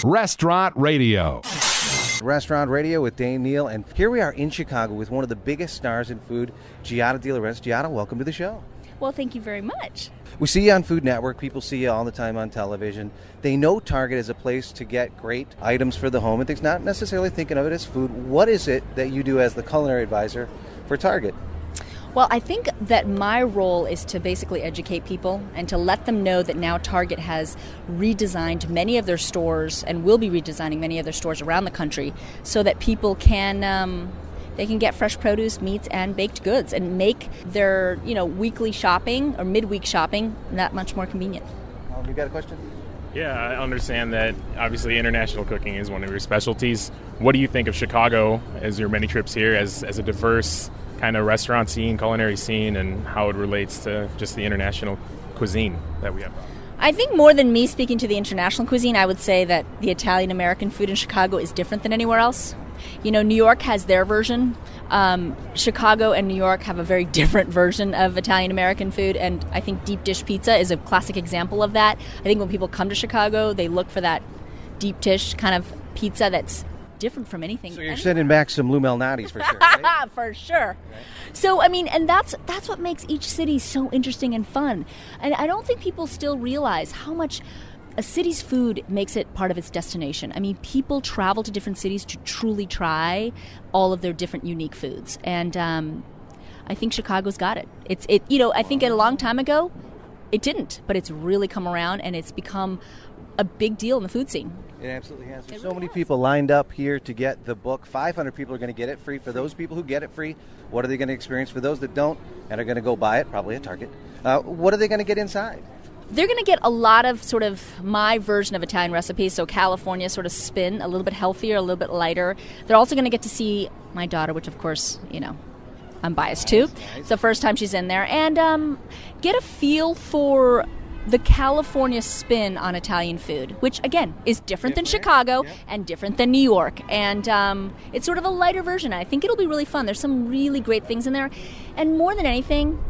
Restaurant Radio. Restaurant Radio with Dane Neal, and here we are in Chicago with one of the biggest stars in food, Giada de la Rents. Giada, welcome to the show. Well, thank you very much. We see you on Food Network. People see you all the time on television. They know Target is a place to get great items for the home, and they're not necessarily thinking of it as food. What is it that you do as the culinary advisor for Target? Well, I think that my role is to basically educate people and to let them know that now Target has redesigned many of their stores and will be redesigning many of their stores around the country so that people can they can get fresh produce, meats, and baked goods and make their weekly shopping or midweek shopping that much more convenient. You got a question? Yeah, I understand that obviously international cooking is one of your specialties. What do you think of Chicago as your many trips here as a diverse kind of restaurant scene, culinary scene, and how it relates to just the international cuisine that we have? I think more than me speaking to the international cuisine, I would say that the Italian-American food in Chicago is different than anywhere else. New York has their version. Chicago and New York have a very different version of Italian-American food, and I think deep dish pizza is a classic example of that. I think when people come to Chicago, they look for that deep dish kind of pizza that's different from anything. So you're sending back some Lou Malnatis for sure, right? For sure. Right. So, and that's what makes each city so interesting and fun. And I don't think people still realize how much a city's food makes it part of its destination. I mean, people travel to different cities to truly try all of their different unique foods. And I think Chicago's got it. I think a long time ago, it didn't. But it's really come around, and it's become a big deal in the food scene. It absolutely has. There's so many people lined up here to get the book. 500 people are going to get it free. For those people who get it free, what are they going to experience? For those that don't and are going to go buy it, probably at Target, what are they going to get inside? They're going to get a lot of sort of my version of Italian recipes, so California sort of spin, a little bit healthier, a little bit lighter. They're also going to get to see my daughter, which of course, I'm biased too. Nice. It's the first time she's in there. And get a feel for the California spin on Italian food, which, again, is different than Chicago and different than New York. And it's sort of a lighter version. I think it'll be really fun. There's some really great things in there. And more than anything,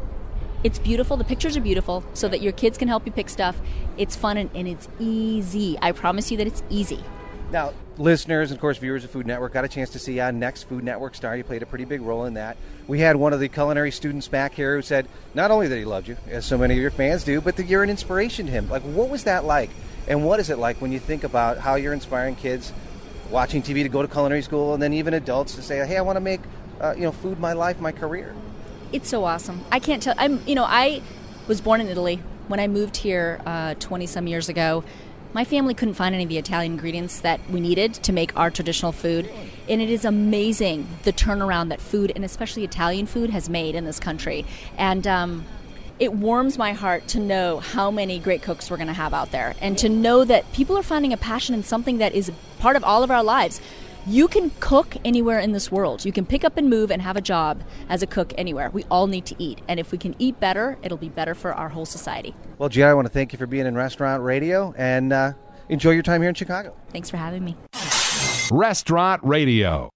it's beautiful. The pictures are beautiful so that your kids can help you pick stuff. It's fun and it's easy. I promise you that it's easy. Now, listeners, and of course viewers of Food Network, got a chance to see you on next Food Network Star. You played a pretty big role in that. We had one of the culinary students back here who said not only that he loved you, as so many of your fans do, but that you're an inspiration to him. Like, what was that like? And what is it like when you think about how you're inspiring kids watching TV to go to culinary school, and then even adults to say, hey, I want to make food my life, my career? It's so awesome. I can't tell. I was born in Italy. When I moved here 20-some years ago, my family couldn't find any of the Italian ingredients that we needed to make our traditional food. And it is amazing the turnaround that food, and especially Italian food, has made in this country. And it warms my heart to know how many great cooks we're going to have out there. And to know that people are finding a passion in something that is part of all of our lives. You can cook anywhere in this world. You can pick up and move and have a job as a cook anywhere. We all need to eat. And if we can eat better, it'll be better for our whole society. Well, Giada, I want to thank you for being in Restaurant Radio, and enjoy your time here in Chicago. Thanks for having me. Restaurant Radio.